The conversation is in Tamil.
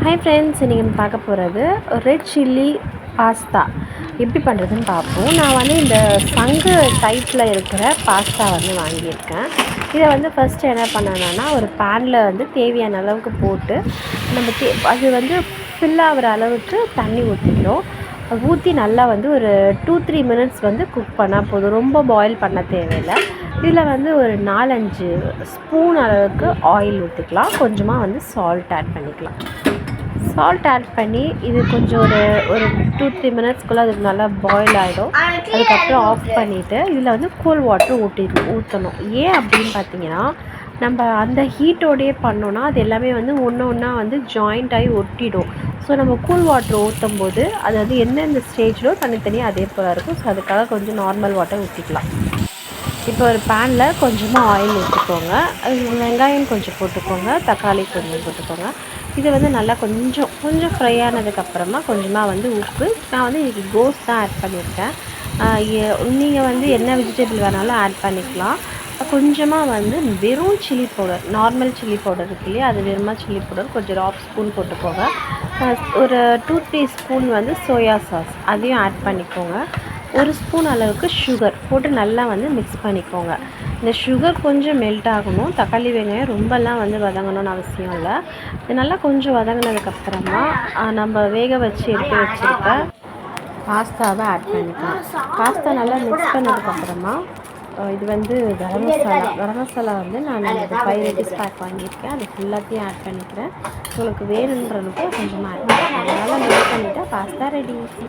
ஹாய் ஃப்ரெண்ட்ஸ், இன்றைக்கி நம்ம பார்க்க போகிறது ரெட் சில்லி பாஸ்தா எப்படி பண்ணுறதுன்னு பார்ப்போம். நான் வந்து இந்த சங்கு டைப்பில் இருக்கிற பாஸ்தா வந்து வாங்கியிருக்கேன். இதை வந்து ஃபஸ்ட்டு என்ன பண்ணணும்னா, ஒரு பேனில் வந்து தேவையான அளவுக்கு போட்டு நம்ம அது வந்து ஃபில் ஆகிற அளவுக்கு தண்ணி ஊற்றிக்கிறோம். ஊற்றி நல்லா வந்து ஒரு 2-3 மினிட்ஸ் வந்து குக் பண்ணால் போதும். ரொம்ப பாயில் பண்ண தேவையில்லை. இதில் வந்து ஒரு 4-5 ஸ்பூன் அளவுக்கு ஆயில் ஊற்றிக்கலாம். கொஞ்சமாக வந்து சால்ட் ஆட் பண்ணிக்கலாம். சால்ட் ஆட் பண்ணி இது கொஞ்சம் ஒரு 2-3 மினிட்ஸ்க்குள்ளே அது நல்லா பாயில் ஆகிடும். அதுக்கப்புறம் ஆஃப் பண்ணிவிட்டு இதில் வந்து கூல் வாட்டர் ஊற்றணும். ஏன் அப்படின்னு பார்த்தீங்கன்னா, நம்ம அந்த ஹீட்டோடையே பண்ணோன்னா அது எல்லாமே வந்து ஒன்று ஒன்றா வந்து ஜாயிண்ட் ஆகி ஒட்டிடும். ஸோ நம்ம கூல் வாட்டர் ஊற்றும் போது அது வந்து எந்தெந்த ஸ்டேஜிலோ தனித்தனியாக அதே போல் இருக்கும். ஸோ அதுக்காக கொஞ்சம் நார்மல் வாட்டர் ஊற்றிக்கலாம். இப்போ ஒரு பேனில் கொஞ்சமாக ஆயில் ஊற்றிக்கோங்க. வெங்காயம் கொஞ்சம் போட்டுக்கோங்க, தக்காளி கொஞ்சம் போட்டுக்கோங்க. இது வந்து நல்லா கொஞ்சம் ஃப்ரை ஆனதுக்கப்புறமா கொஞ்சமாக வந்து உப்பு. நான் வந்து இன்றைக்கி கோஸ் தான் ஆட் பண்ணியிருக்கேன். நீங்கள் வந்து என்ன வெஜிடபிள் வேணாலும் ஆட் பண்ணிக்கலாம். கொஞ்சமாக வந்து வெறும் chilli powder, normal chilli powder இருக்கு இல்லையா, அது வெறுமா சில்லி பவுடர் கொஞ்சம் 1/2 ஸ்பூன் போட்டுக்கோங்க. ஒரு 2-3 ஸ்பூன் வந்து சோயா சாஸ் அதையும் ஆட் பண்ணிக்கோங்க. 1 ஸ்பூன் அளவுக்கு சுகர் போட்டு நல்லா வந்து மிக்ஸ் பண்ணிக்கோங்க. இந்த சுகர் கொஞ்சம் மெல்ட் ஆகணும். தக்காளி வெங்காயம் ரொம்பலாம் வந்து வதங்கணும்னு அவசியம் இல்லை. இது நல்லா கொஞ்சம் வதங்கினதுக்கப்புறமா நம்ம வேக வச்சு எடுத்து வச்சுருக்க பாஸ்தாவை ஆட் பண்ணிக்கலாம். பாஸ்தா நல்லா மிக்ஸ் பண்ணதுக்கப்புறமா இது வந்து கரம் மசாலா வந்து நான் ஒரு 5 rupees பேக் வாங்கியிருக்கேன். அது ஃபுல்லாத்தையும் ஆட் பண்ணிக்கிறேன். உங்களுக்கு வேணுன்றதுக்கு கொஞ்சமாக ஆட் பண்ணிக்கிறேன். நல்லா மிக்ஸ் பண்ணிவிட்டால் பாஸ்தா ரெடி.